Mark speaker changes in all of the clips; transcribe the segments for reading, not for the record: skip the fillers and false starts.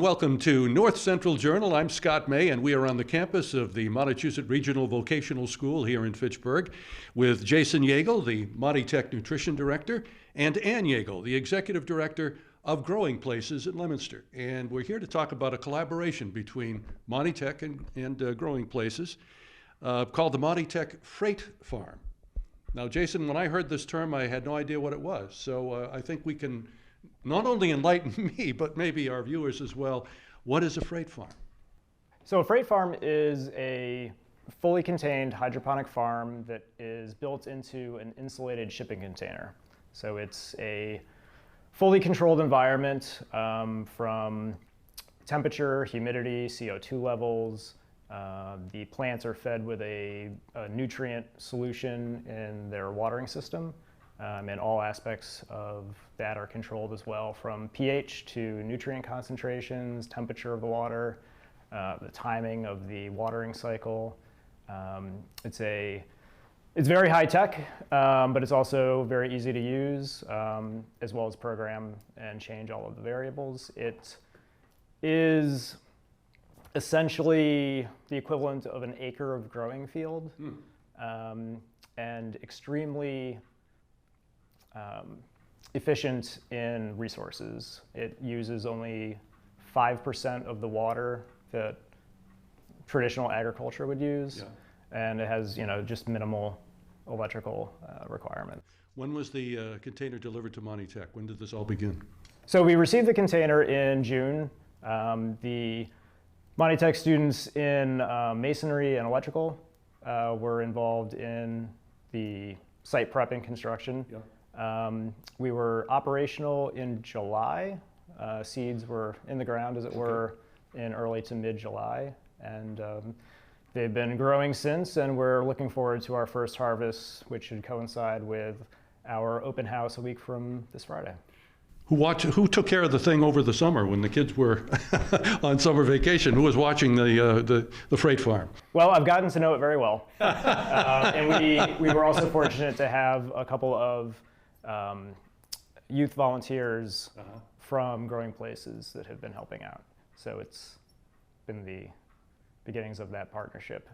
Speaker 1: welcome to North Central Journal. I'm Scott May, and we are on the campus of the Massachusetts Regional Vocational School here in Fitchburg with Jason Yeagle, the Monty Tech Nutrition Director, and Ann Yeagle, the Executive Director of Growing Places at Leominster. And we're here to talk about a collaboration between Monty Tech and Growing Places called the Monty Tech Freight Farm. Now, Jason, when I heard this term, I had no idea what it was. So I think we can not only enlighten me, but maybe our viewers as well. What is a freight farm?
Speaker 2: So a freight farm is a fully contained hydroponic farm that is built into an insulated shipping container. So it's a fully controlled environment from temperature, humidity, CO2 levels. The plants are fed with a nutrient solution in their watering system. And all aspects of that are controlled as well, from pH to nutrient concentrations, temperature of the water, the timing of the watering cycle. It's very high tech, but it's also very easy to use, as well as program and change all of the variables. It is essentially the equivalent of an acre of growing field, and extremely efficient in resources. It uses only 5% of the water that traditional agriculture would use, and it has just minimal electrical requirement.
Speaker 1: When was the container delivered to Monty Tech? When did this all begin?
Speaker 2: So we received the container in June. The Monty Tech students in masonry and electrical were involved in the site prep and construction. We were operational in July. Seeds were in the ground, as it were, in early to mid-July. And they've been growing since, and we're looking forward to our first harvest, which should coincide with our open house a week from this Friday.
Speaker 1: Who took care of the thing over the summer when the kids were on summer vacation? Who was watching the freight farm?
Speaker 2: Well, I've gotten to know it very well. And we were also fortunate to have a couple of youth volunteers from Growing Places that have been helping out. So it's been the beginnings of that partnership.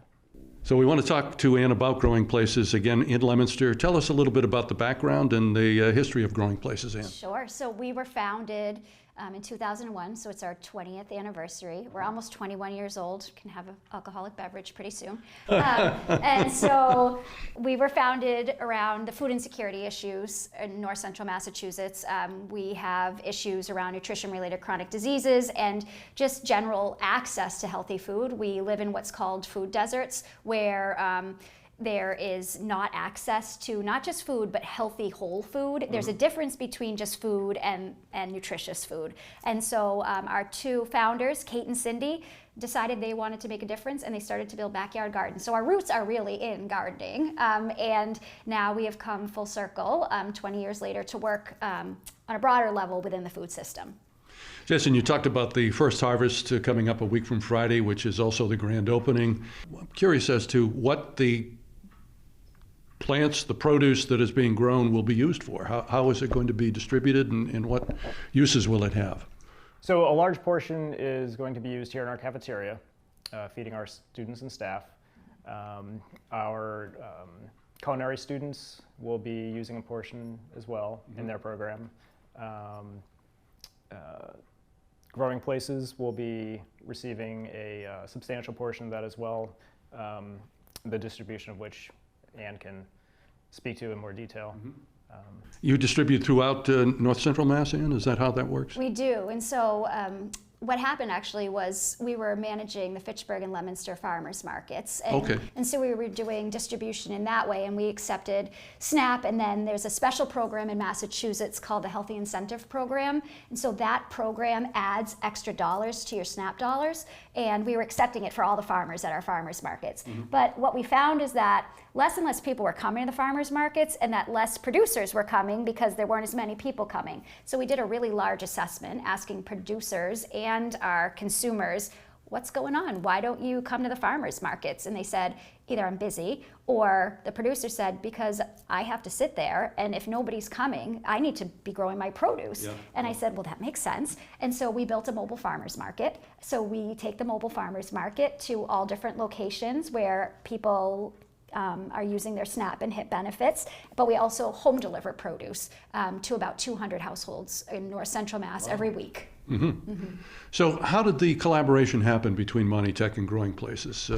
Speaker 1: So we want to talk to Ann about Growing Places again in Leominster. Tell us a little bit about the background and the history of Growing Places, Ann.
Speaker 3: Sure. So we were founded in 2001, so it's our 20th anniversary. We're almost 21 years old, can have an alcoholic beverage pretty soon. And so we were founded around the food insecurity issues in north central Massachusetts. We have issues around nutrition-related chronic diseases and just general access to healthy food. We live in what's called food deserts, where there is not access to not just food, but healthy whole food. There's a difference between just food and nutritious food. And so our two founders, Kate and Cindy, decided they wanted to make a difference, and they started to build backyard gardens. So our roots are really in gardening. And now we have come full circle 20 years later to work on a broader level within the food system.
Speaker 1: Jason, you talked about the first harvest coming up a week from Friday, which is also the grand opening. I'm curious as to what the plants, the produce that is being grown will be used for. How is it going to be distributed, and what uses will it have?
Speaker 2: So a large portion is going to be used here in our cafeteria, feeding our students and staff. Our culinary students will be using a portion as well in their program. Growing Places will be receiving a substantial portion of that as well, the distribution of which Ann can speak to in more detail.
Speaker 1: You distribute throughout North Central Mass, Ann? Is that how that works?
Speaker 3: We do, and so what happened actually was we were managing the Fitchburg and Leominster farmers markets. And so we were doing distribution in that way, and we accepted SNAP, and then there's a special program in Massachusetts called the Healthy Incentive Program. And so that program adds extra dollars to your SNAP dollars, and we were accepting it for all the farmers at our farmers markets. But what we found is that less and less people were coming to the farmers markets, and that less producers were coming because there weren't as many people coming. So we did a really large assessment asking producers and our consumers, what's going on? Why don't you come to the farmers markets? And they said, either I'm busy, or the producer said, because I have to sit there, and if nobody's coming, I need to be growing my produce. And I said, well, that makes sense. And so we built a mobile farmers market. So we take the mobile farmers market to all different locations where people are using their SNAP and HIP benefits, but we also home deliver produce to about 200 households in North Central Mass every week.
Speaker 1: So how did the collaboration happen between Monty Tech and Growing Places?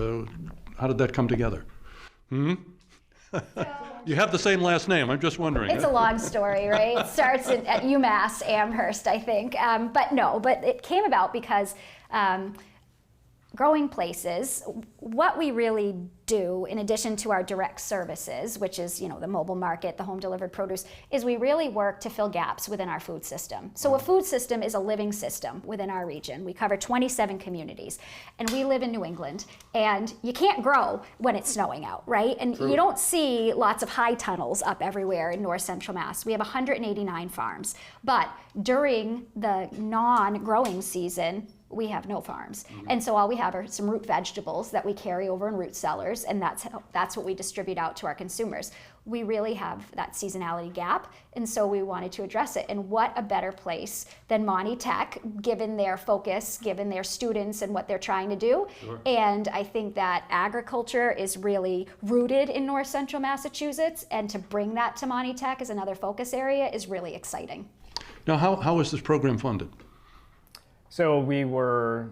Speaker 1: How did that come together? You have the same last name, I'm just wondering.
Speaker 3: It's a long story, right? It starts at UMass Amherst, I think. But it came about because Growing Places, what we really do in addition to our direct services, which is, the mobile market, the home delivered produce, is we really work to fill gaps within our food system. So a food system is a living system within our region. We cover 27 communities, and we live in New England, and you can't grow when it's snowing out, right? And you don't see lots of high tunnels up everywhere in North Central Mass. We have 189 farms, but during the non-growing season, we have no farms. And so all we have are some root vegetables that we carry over in root cellars, and that's what we distribute out to our consumers. We really have that seasonality gap, and so we wanted to address it. And what a better place than Monty Tech, given their focus, given their students and what they're trying to do. And I think that agriculture is really rooted in North Central Massachusetts, and to bring that to Monty Tech as another focus area is really exciting.
Speaker 1: Now, how is this program funded?
Speaker 2: So we were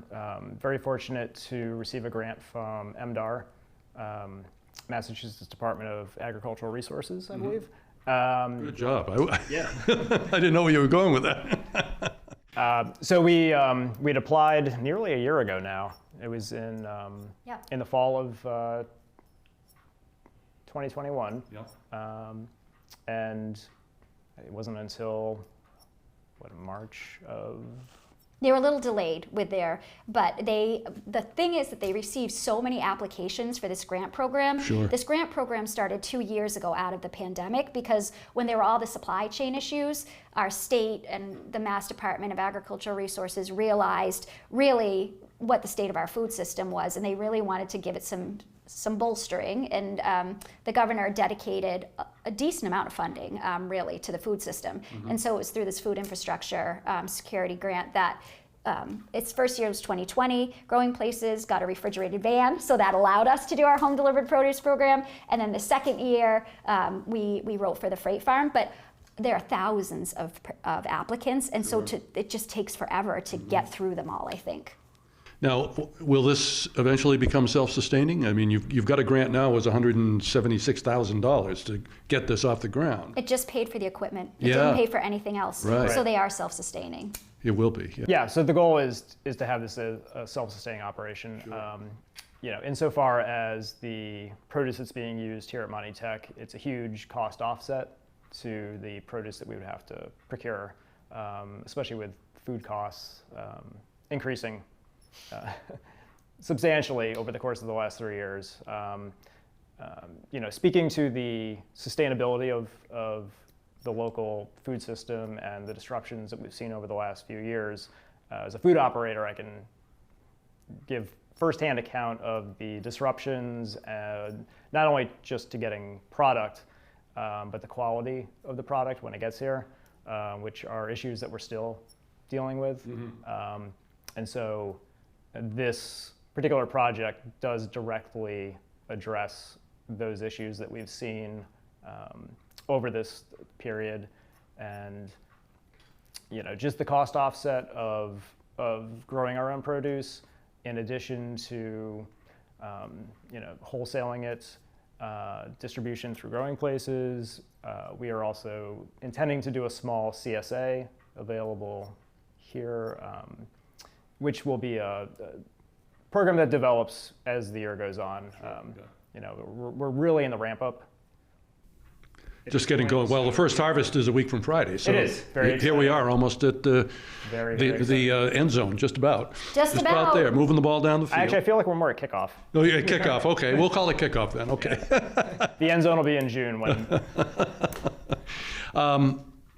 Speaker 2: very fortunate to receive a grant from MDAR, Massachusetts Department of Agricultural Resources, I believe.
Speaker 1: Good job. I didn't know where you were going with that.
Speaker 2: So we'd applied nearly a year ago now. It was in the fall of 2021. And it wasn't until March of...
Speaker 3: They were a little delayed with but the thing is that they received so many applications for this grant program. This grant program started 2 years ago out of the pandemic, because when there were all the supply chain issues, our state and the Mass Department of Agricultural Resources realized really what the state of our food system was, and they really wanted to give it some bolstering, and the governor dedicated a decent amount of funding really to the food system. And so it was through this food infrastructure security grant that its first year was 2020. Growing Places got a refrigerated van, so that allowed us to do our home delivered produce program. And then the second year we wrote for the freight farm, but there are thousands of applicants, and so it just takes forever to get through them all, I think.
Speaker 1: Now, will this eventually become self-sustaining? I mean, you've got a grant now, it was $176,000 to get this off the ground.
Speaker 3: It just paid for the equipment. It didn't pay for anything else. So they are self-sustaining.
Speaker 1: It will be.
Speaker 2: Yeah, so the goal is to have this a self-sustaining operation. Insofar as the produce that's being used here at Monty Tech, it's a huge cost offset to the produce that we would have to procure, especially with food costs increasing substantially over the course of the last 3 years. Speaking to the sustainability of the local food system and the disruptions that we've seen over the last few years, as a food operator, I can give firsthand account of the disruptions, not only just to getting product, but the quality of the product when it gets here, which are issues that we're still dealing with. And so this particular project does directly address those issues that we've seen over this period, and just the cost offset of growing our own produce, in addition to wholesaling it, distribution through Growing Places. We are also intending to do a small CSA available here, which will be a program that develops as the year goes on. We're really in the ramp up.
Speaker 1: Just getting going. Well, the first harvest is a week from Friday, so
Speaker 2: it is very
Speaker 1: here we are, almost at the end zone, just about.
Speaker 3: Just about
Speaker 1: there, moving the ball down the field.
Speaker 2: Actually, I feel like we're more at kickoff.
Speaker 1: Oh, yeah, kickoff. Okay, we'll call it kickoff then. Okay.
Speaker 2: The end zone will be in June when.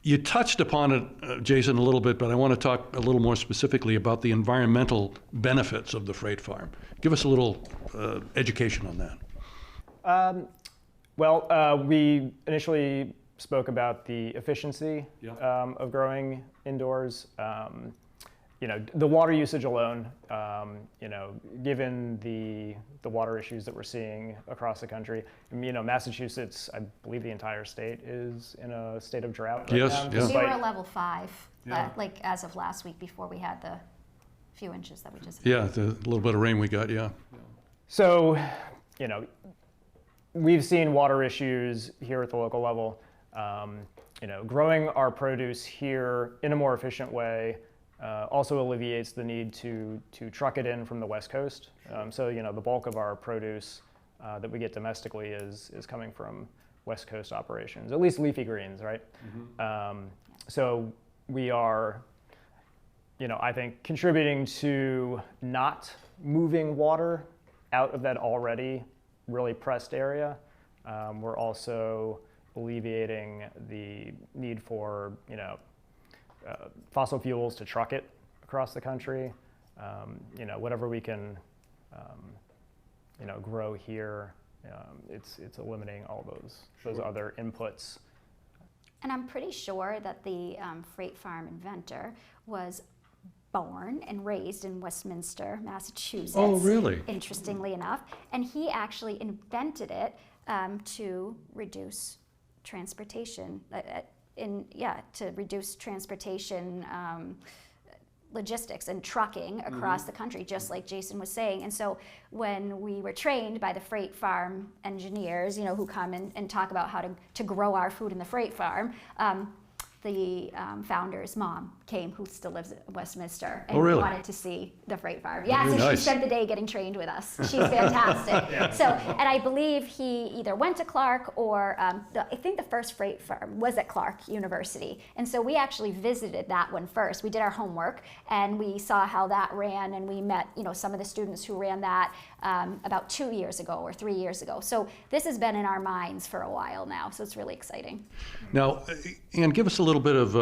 Speaker 1: You touched upon it, Jason, a little bit, but I want to talk a little more specifically about the environmental benefits of the freight farm. Give us a little education on that.
Speaker 2: We initially spoke about the efficiency of growing indoors. The water usage alone, given the water issues that we're seeing across the country, Massachusetts, I believe the entire state is in a state of drought right now.
Speaker 3: We were at level 5, as of last week before we had the few inches that we just had.
Speaker 1: Yeah, the little bit of rain we got, yeah.
Speaker 2: So, we've seen water issues here at the local level. Growing our produce here in a more efficient way also alleviates the need to truck it in from the West Coast. The bulk of our produce that we get domestically is coming from West Coast operations, at least leafy greens, right? Mm-hmm. So we are, I think, contributing to not moving water out of that already really pressed area. We're also alleviating the need for, fossil fuels to truck it across the country. Whatever we can, grow here, it's eliminating all those other inputs.
Speaker 3: And I'm pretty sure that the freight farm inventor was born and raised in Westminster, Massachusetts.
Speaker 1: Oh, really?
Speaker 3: Interestingly enough. And he actually invented it to reduce transportation, to reduce transportation logistics and trucking across the country, just like Jason was saying. And so when we were trained by the freight farm engineers, who come and talk about how to grow our food in the freight farm, the founder's mom came, who still lives in Westminster, and wanted to see the freight farm. Yeah, so she spent the day getting trained with us. She's fantastic. So, and I believe he either went to Clark or I think the first freight farm was at Clark University. And so we actually visited that one first. We did our homework and we saw how that ran, and we met, some of the students who ran that about 2 years ago or 3 years ago. So this has been in our minds for a while now. So it's really exciting.
Speaker 1: Now, Ann, give us a little bit of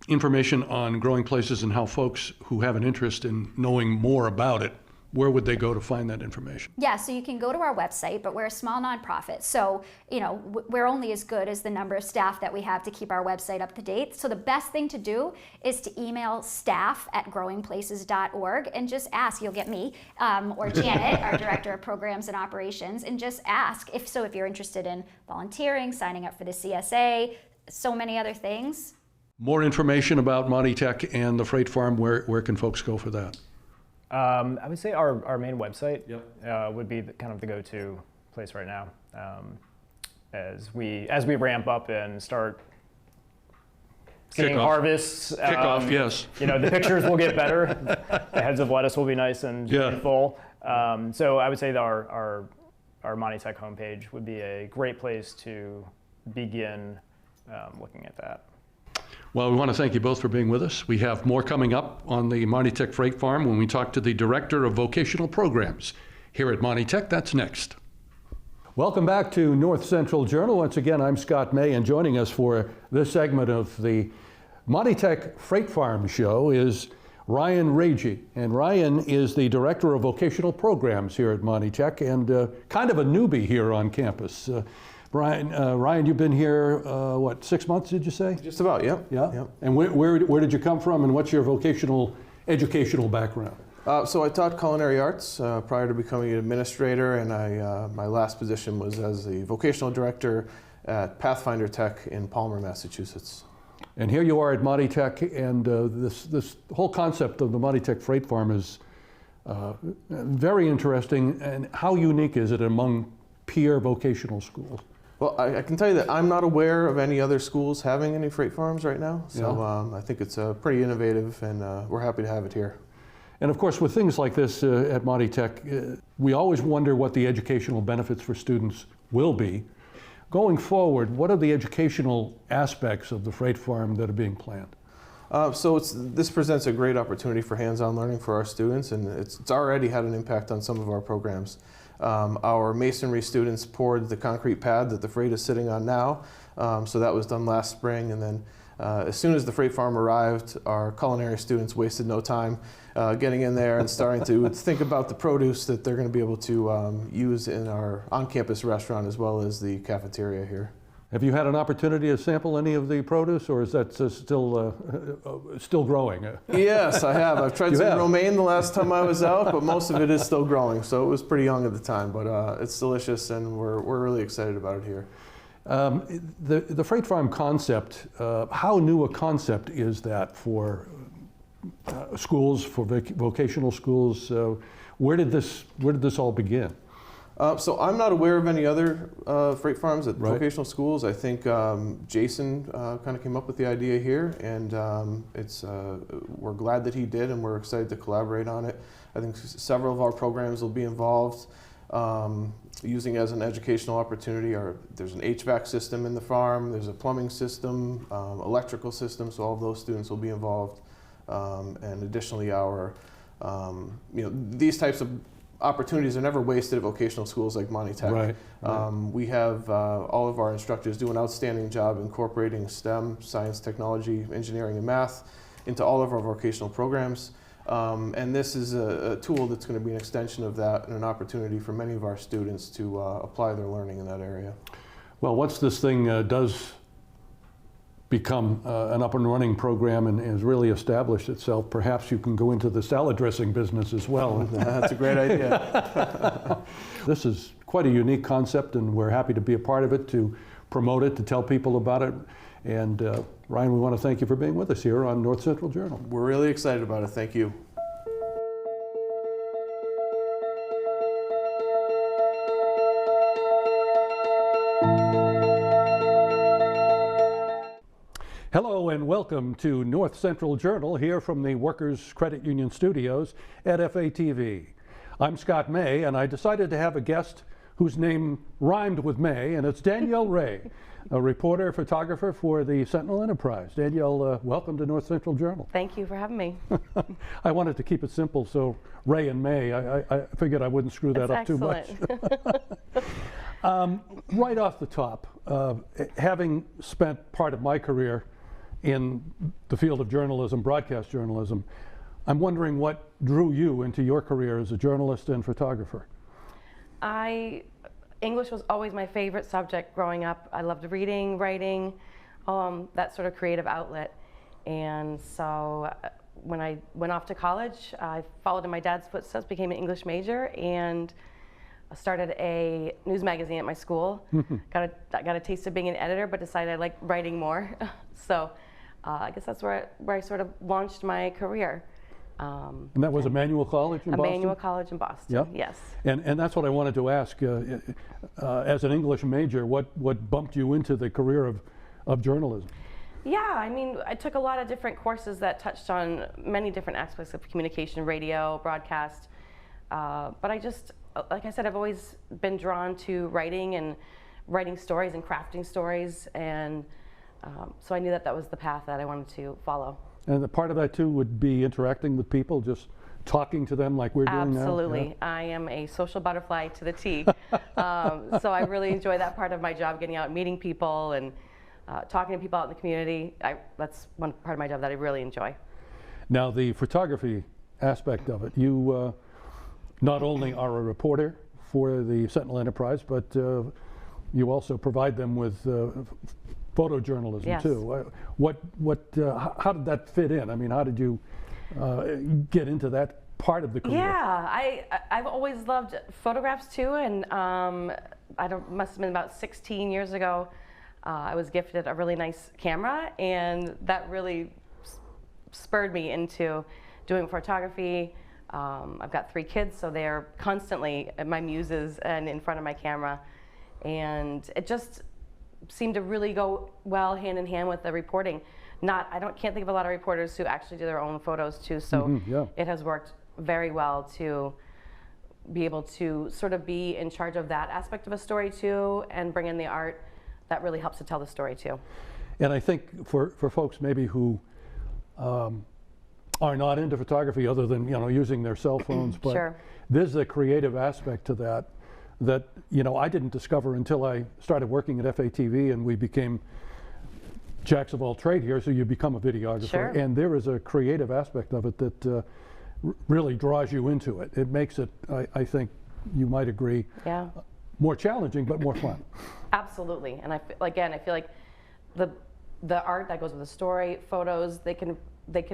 Speaker 1: information on growing places and how folks who have an interest in knowing more about it, where would they go to find that information?
Speaker 3: Yeah, so you can go to our website, but we're a small nonprofit. So, we're only as good as the number of staff that we have to keep our website up to date. So the best thing to do is to email staff@growingplaces.org and just ask. You'll get me or Janet, our Director of Programs and Operations, and just ask if you're interested in volunteering, signing up for the CSA, so many other things.
Speaker 1: More information about Monty Tech and the freight farm, where can folks go for that?
Speaker 2: I would say our main website would be kind of the go-to place right now. As we ramp up and start seeing harvests.
Speaker 1: Kickoff, yes.
Speaker 2: The pictures will get better. The heads of lettuce will be nice and full. So I would say that our Monty Tech homepage would be a great place to begin looking at that.
Speaker 1: Well, we want to thank you both for being with us. We have more coming up on the Monty Tech Freight Farm when we talk to the Director of Vocational Programs here at Monty Tech. That's next. Welcome back to North Central Journal. Once again, I'm Scott May, and joining us for this segment of the Monty Tech Freight Farm show is Ryan Ragey. And Ryan is the Director of Vocational Programs here at Monty Tech, and kind of a newbie here on campus. Ryan, you've been here, 6 months, did you say?
Speaker 4: Just about, yep.
Speaker 1: Yeah?
Speaker 4: Yep.
Speaker 1: And where did you come from, and what's your vocational educational background?
Speaker 4: So I taught culinary arts prior to becoming an administrator, and my last position was as the vocational director at Pathfinder Tech in Palmer, Massachusetts.
Speaker 1: And here you are at Monty Tech, and this whole concept of the Monty Tech Freight Farm is very interesting. And how unique is it among peer vocational schools?
Speaker 4: Well, I can tell you that I'm not aware of any other schools having any freight farms right now. So I think it's pretty innovative, and we're happy to have it here.
Speaker 1: And of course, with things like this at Monty Tech, we always wonder what the educational benefits for students will be. Going forward, what are the educational aspects of the freight farm that are being planned?
Speaker 4: This presents a great opportunity for hands-on learning for our students, and it's already had an impact on some of our programs. Our masonry students poured the concrete pad that the freight is sitting on now, so that was done last spring, and then as soon as the freight farm arrived, our culinary students wasted no time getting in there and starting to think about the produce that they're going to be able to use in our on-campus restaurant as well as the cafeteria here.
Speaker 1: Have you had an opportunity to sample any of the produce, or is that still growing?
Speaker 4: Yes, I have. I've tried some romaine the last time I was out, but most of it is still growing, so it was pretty young at the time, but it's delicious, and we're really excited about it here.
Speaker 1: The freight farm concept, how new a concept is that for schools, for vocational schools? Where did this all begin?
Speaker 4: So I'm not aware of any other freight farms at
Speaker 1: Right.
Speaker 4: vocational schools. I think Jason kind of came up with the idea here, and we're glad that he did, and we're excited to collaborate on it. I think several of our programs will be involved using as an educational opportunity. There's an HVAC system in the farm, there's a plumbing system, electrical system, so all of those students will be involved. And additionally, these types of opportunities are never wasted at vocational schools like Monty Tech.
Speaker 1: Right.
Speaker 4: We have all of our instructors do an outstanding job incorporating STEM, science, technology, engineering, and math into all of our vocational programs. And this is a tool that's going to be an extension of that and an opportunity for many of our students to apply their learning in that area.
Speaker 1: Well, once this thing does become an up and running program and has really established itself, perhaps you can go into the salad dressing business as well.
Speaker 4: That's a great idea.
Speaker 1: This is quite a unique concept, and we're happy to be a part of it, to promote it, to tell people about it. And Ryan, we want to thank you for being with us here on North Central Journal.
Speaker 4: We're really excited about it. Thank you.
Speaker 1: Hello and welcome to North Central Journal here from the Workers Credit Union Studios at FATV. I'm Scott May, and I decided to have a guest whose name rhymed with May, and it's Danielle Ray, a reporter, photographer for the Sentinel Enterprise. Danielle, welcome to North Central Journal.
Speaker 5: Thank you for having me.
Speaker 1: I wanted to keep it simple, so Ray and May, I figured I wouldn't screw that up too much. Right off the top, having spent part of my career in the field of journalism, broadcast journalism, I'm wondering what drew you into your career as a journalist and photographer?
Speaker 5: English was always my favorite subject growing up. I loved reading, writing, that sort of creative outlet. And so when I went off to college, I followed in my dad's footsteps, became an English major, and started a news magazine at my school. I got a taste of being an editor, but decided I liked writing more. So I guess that's where I sort of launched my career.
Speaker 1: And that was Emmanuel College in Boston?
Speaker 5: Emmanuel College in Boston,
Speaker 1: Yep.
Speaker 5: yes.
Speaker 1: And that's what I wanted to ask. As an English major, what bumped you into the career of journalism?
Speaker 5: Yeah, I mean, I took a lot of different courses that touched on many different aspects of communication, radio, broadcast. But I just, like I said, I've always been drawn to writing and writing stories and crafting stories. And so I knew that was the path that I wanted to follow.
Speaker 1: And the part of that too would be interacting with people, just talking to them like we're doing now?
Speaker 5: Absolutely.
Speaker 1: Yeah.
Speaker 5: I am a social butterfly to the T. So I really enjoy that part of my job, getting out and meeting people and talking to people out in the community. That's one part of my job that I really enjoy.
Speaker 1: Now, the photography aspect of it, you not only are a reporter for the Sentinel Enterprise, but you also provide them with photojournalism.
Speaker 5: Yes.
Speaker 1: Too. How did that fit in? I mean, how did you get into that part of the career?
Speaker 5: Yeah, I've always loved photographs too, and must have been about 16 years ago. I was gifted a really nice camera, and that really spurred me into doing photography. I've got 3 kids, so they're constantly my muses and in front of my camera, and it just seemed to really go well hand in hand with the reporting. Can't think of a lot of reporters who actually do their own photos too, so
Speaker 1: yeah.
Speaker 5: It has worked very well to be able to sort of be in charge of that aspect of a story too, and bring in the art that really helps to tell the story too.
Speaker 1: And I think for folks maybe who are not into photography other than, using their cell phones. But
Speaker 5: Sure.
Speaker 1: there's a creative aspect to that I didn't discover until I started working at FATV and we became jacks of all trade here, so you become a videographer.
Speaker 5: Sure.
Speaker 1: And there is a creative aspect of it that really draws you into it. It makes it, I think you might agree,
Speaker 5: Yeah.
Speaker 1: more challenging but more fun.
Speaker 5: Absolutely. And I feel like the art that goes with the story, photos, they can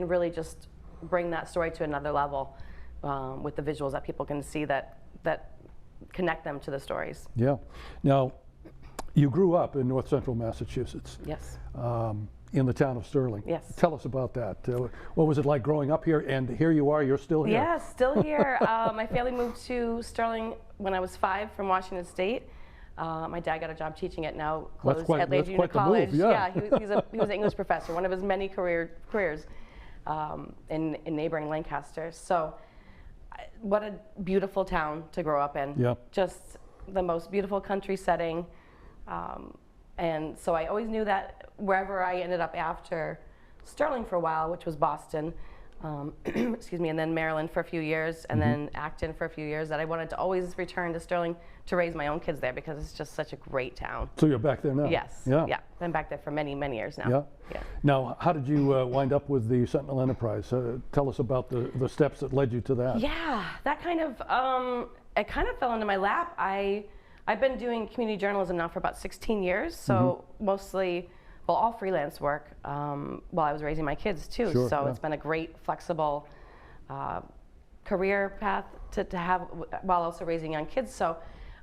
Speaker 5: really just bring that story to another level with the visuals that people can see that connect them to the stories.
Speaker 1: Yeah. Now, you grew up in north central Massachusetts.
Speaker 5: Yes.
Speaker 1: In the town of Sterling.
Speaker 5: Yes.
Speaker 1: Tell us about that. What was it like growing up here? And here you are, you're still here.
Speaker 5: Yeah, still here. My family moved to Sterling when I was 5 from Washington State. My dad got a job teaching it, now closed at Lake Junior College.
Speaker 1: Move, yeah.
Speaker 5: He was an English professor, one of his many careers in neighboring Lancaster. So what a beautiful town to grow up in.
Speaker 1: Yeah.
Speaker 5: Just the most beautiful country setting. And so I always knew that wherever I ended up after Sterling for a while, which was Boston, excuse me, and then Maryland for a few years, and then Acton for a few years, that I wanted to always return to Sterling to raise my own kids there because it's just such a great town.
Speaker 1: So you're back there now?
Speaker 5: Yes.
Speaker 1: Yeah.
Speaker 5: Been back there for many, many years now.
Speaker 1: Yeah.
Speaker 5: Yeah.
Speaker 1: Now, how did you wind up with the Sentinel Enterprise? Tell us about the steps that led you to that.
Speaker 5: Yeah, that kind of, it kind of fell into my lap. I've been doing community journalism now for about 16 years, so mostly, well, all freelance work while I was raising my kids too.
Speaker 1: Sure,
Speaker 5: so
Speaker 1: yeah.
Speaker 5: it's been a great, flexible career path to have while also raising young kids. So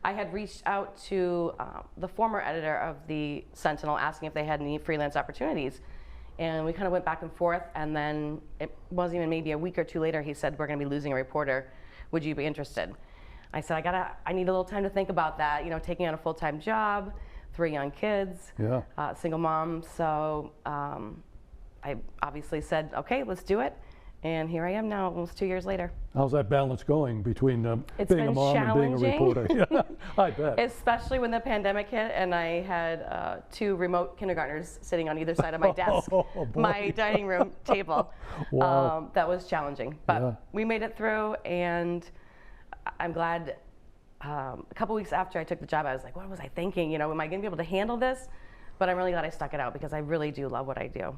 Speaker 5: I had reached out to the former editor of the Sentinel asking if they had any freelance opportunities. And we kind of went back and forth, and then it wasn't even maybe a week or two later, he said, we're gonna be losing a reporter. Would you be interested? I said, I need a little time to think about that, taking on a full-time job, 3 young kids,
Speaker 1: Yeah.
Speaker 5: Single mom. So I obviously said, okay, let's do it. And here I am now, almost 2 years later.
Speaker 1: How's that balance going between
Speaker 5: It's
Speaker 1: being a
Speaker 5: been
Speaker 1: mom and being a reporter? Yeah, I bet.
Speaker 5: Especially when the pandemic hit and I had 2 remote kindergartners sitting on either side of my desk,
Speaker 1: Oh, boy.
Speaker 5: my dining room table.
Speaker 1: Wow.
Speaker 5: That was challenging, but
Speaker 1: Yeah.
Speaker 5: we made it through, and I'm glad. A couple weeks after I took the job, I was like, what was I thinking? Am I going to be able to handle this? But I'm really glad I stuck it out because I really do love what I do.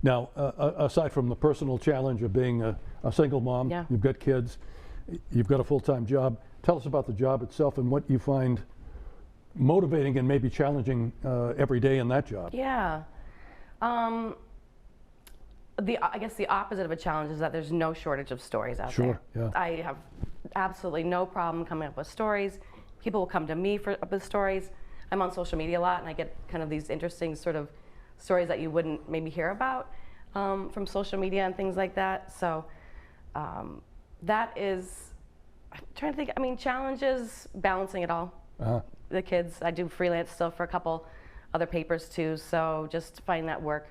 Speaker 1: Now, aside from the personal challenge of being a single mom,
Speaker 5: Yeah.
Speaker 1: you've got kids, you've got a full-time job. Tell us about the job itself and what you find motivating and maybe challenging every day in that job.
Speaker 5: Yeah. I guess the opposite of a challenge is that there's no shortage of stories out
Speaker 1: Sure,
Speaker 5: there.
Speaker 1: yeah.
Speaker 5: I have absolutely no problem coming up with stories. People will come to me with stories. I'm on social media a lot, and I get kind of these interesting sort of stories that you wouldn't maybe hear about from social media and things like that. So that is, I'm trying to think, challenges, balancing it all.
Speaker 1: Uh-huh.
Speaker 5: The kids, I do freelance still for a couple other papers too, so just finding that work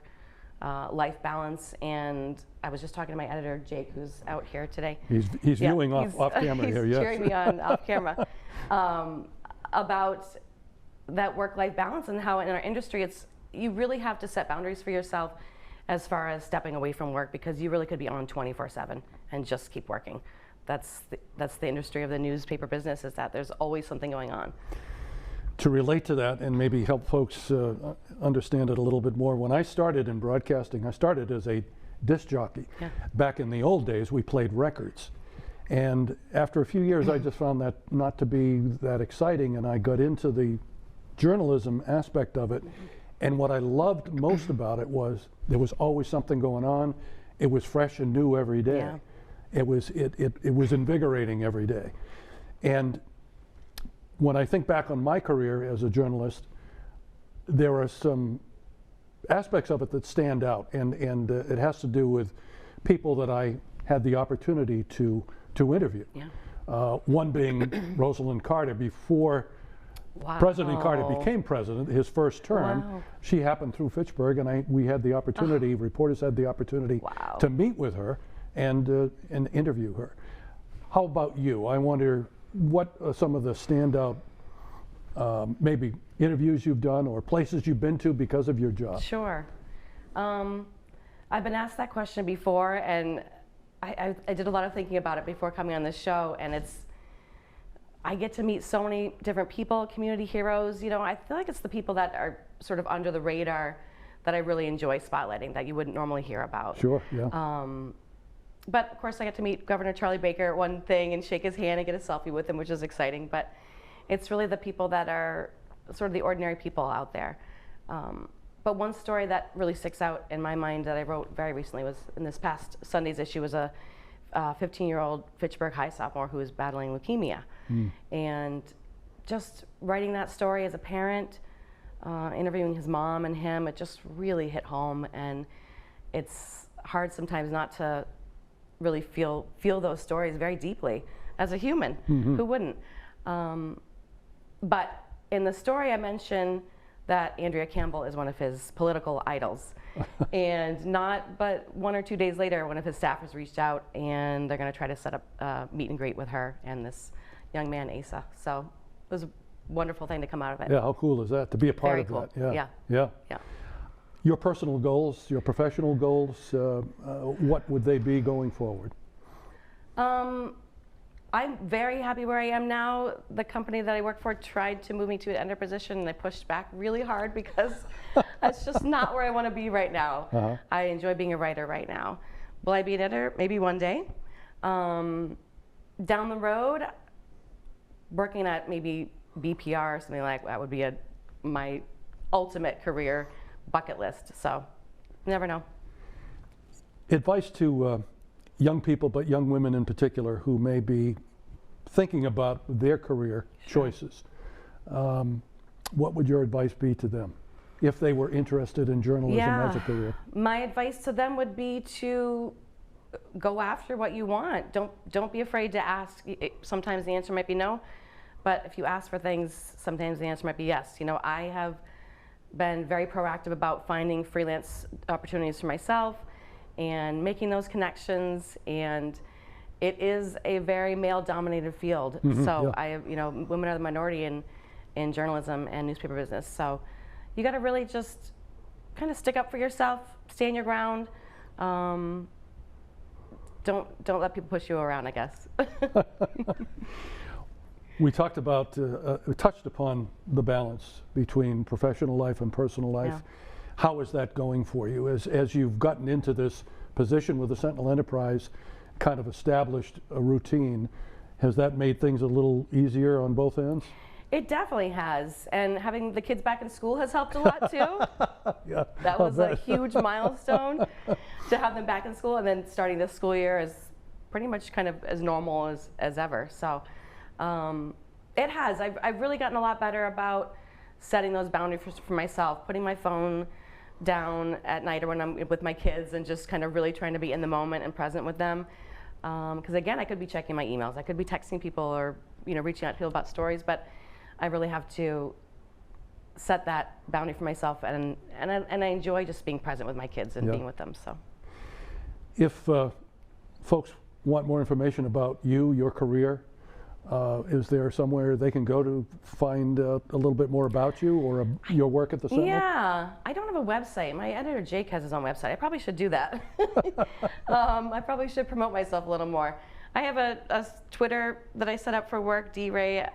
Speaker 5: life balance. And I was just talking to my editor, Jake, who's out here today.
Speaker 1: He's
Speaker 5: Yeah,
Speaker 1: viewing off camera
Speaker 5: he's
Speaker 1: here, yes.
Speaker 5: cheering me on off camera about that work-life balance and how in our industry you really have to set boundaries for yourself as far as stepping away from work, because you really could be on 24/7 and just keep working. That's the industry of the newspaper business, is that there's always something going on.
Speaker 1: To relate to that and maybe help folks understand it a little bit more, when I started in broadcasting, I started as a disc jockey.
Speaker 5: Yeah.
Speaker 1: Back in the old days, we played records. And after a few years, I just found that not to be that exciting, and I got into the journalism aspect of it. And what I loved most about it was there was always something going on. It was fresh and new every day.
Speaker 5: Yeah.
Speaker 1: It was invigorating every day. And when I think back on my career as a journalist, there are some aspects of it that stand out, and it has to do with people that I had the opportunity to interview.
Speaker 5: Yeah.
Speaker 1: One being Rosalind Carter. Before
Speaker 5: Wow.
Speaker 1: President Carter became president, his first term,
Speaker 5: Wow.
Speaker 1: she happened through Fitchburg, and we had the opportunity, reporters had the opportunity
Speaker 5: Wow.
Speaker 1: to meet with her and interview her. How about you? I wonder what are some of the standout maybe interviews you've done or places you've been to because of your job?
Speaker 5: Sure. I I've been asked that question before, and I did a lot of thinking about it before coming on this show, and I get to meet so many different people, community heroes. You know, I feel like it's the people that are sort of under the radar that I really enjoy spotlighting, that you wouldn't normally hear about.
Speaker 6: Sure, yeah.
Speaker 5: But of course I got to meet Governor Charlie Baker at one thing and shake his hand and get a selfie with him, which is exciting. But it's really the people that are sort of the ordinary people out there. But one story that really sticks out in my mind that I wrote very recently was in this past Sunday's issue was a 15-year-old Fitchburg High sophomore who was battling leukemia. And just writing that story as a parent, interviewing his mom and him, it just really hit home. And it's hard sometimes not to really feel those stories very deeply as a human. Who wouldn't? But in the story I mentioned that Andrea Campbell is one of his political idols. And not but 1 or 2 days later, one of his staffers reached out and they're going to try to set up a meet and greet with her and this young man, Asa. So it was a wonderful thing to come out of it.
Speaker 6: Yeah, how cool is that to be a part
Speaker 5: Very
Speaker 6: of
Speaker 5: cool.
Speaker 6: that?
Speaker 5: Yeah.
Speaker 6: Yeah.
Speaker 5: Yeah.
Speaker 6: Your personal goals, your professional goals, what would they be going forward?
Speaker 5: I'm very happy where I am now. The company that I work for tried to move me to an editor position, and I pushed back really hard because that's just not where I want to be right now. I enjoy being a writer right now. Will I be an editor? Maybe one day. Down the road, working at maybe BPR or something like that would be my ultimate career bucket list. So, you never know.
Speaker 6: Advice to young people, but young women in particular, who may be thinking about their career choices. What would your advice be to them if they were interested in journalism as a career?
Speaker 5: My advice to them would be to go after what you want. Don't be afraid to ask. Sometimes the answer might be no, but if you ask for things, sometimes the answer might be yes. You know, I have been very proactive about finding freelance opportunities for myself and making those connections, and it is a very male-dominated field. So women are the minority in journalism and newspaper business. So you got to really just kind of stick up for yourself, stand your ground. Don't let people push you around, I guess.
Speaker 6: We talked about, touched upon the balance between professional life and personal life.
Speaker 5: Yeah.
Speaker 6: How is that going for you as you've gotten into this position with the Sentinel Enterprise, kind of established a routine? Has that made things a little easier on both ends?
Speaker 5: It definitely has, and having the kids back in school has helped a lot too.
Speaker 6: Yeah,
Speaker 5: that was a huge milestone to have them back in school, and then starting this school year is pretty much kind of as normal as ever. So it has. I've really gotten a lot better about setting those boundaries for myself, putting my phone down at night or when I'm with my kids and just kind of really trying to be in the moment and present with them. Because again, I could be checking my emails, I could be texting people or reaching out to people about stories, but I really have to set that boundary for myself, and I enjoy just being present with my kids and being with them. So,
Speaker 6: if folks want more information about you, your career, is there somewhere they can go to find a little bit more about you or your work at the Sentinel?
Speaker 5: Yeah, I don't have a website. My editor Jake has his own website. I probably should do that. I probably should promote myself a little more. I have a Twitter that I set up for work, D-Ray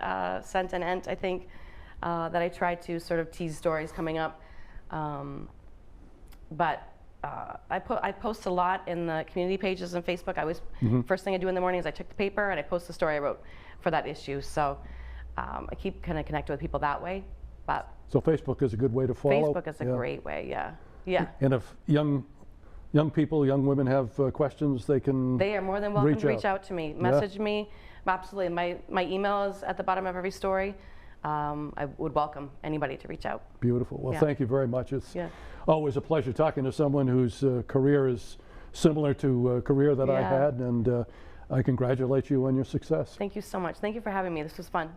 Speaker 5: Sent and Ent, I think, that I try to sort of tease stories coming up. But I post a lot in the community pages on Facebook. First thing I do in the morning is I check the paper and I post the story I wrote for that issue. So I keep kind of connected with people that way. But
Speaker 6: so Facebook is a good way to follow?
Speaker 5: Facebook is a great way, yeah.
Speaker 6: And if young people, young women have questions, they are
Speaker 5: more than welcome to reach out to me, message me. Absolutely. My email is at the bottom of every story. I would welcome anybody to reach out.
Speaker 6: Beautiful. Well, thank you very much. It's always a pleasure talking to someone whose career is similar to a career that I had, and I congratulate you on your success.
Speaker 5: Thank you so much. Thank you for having me. This was fun.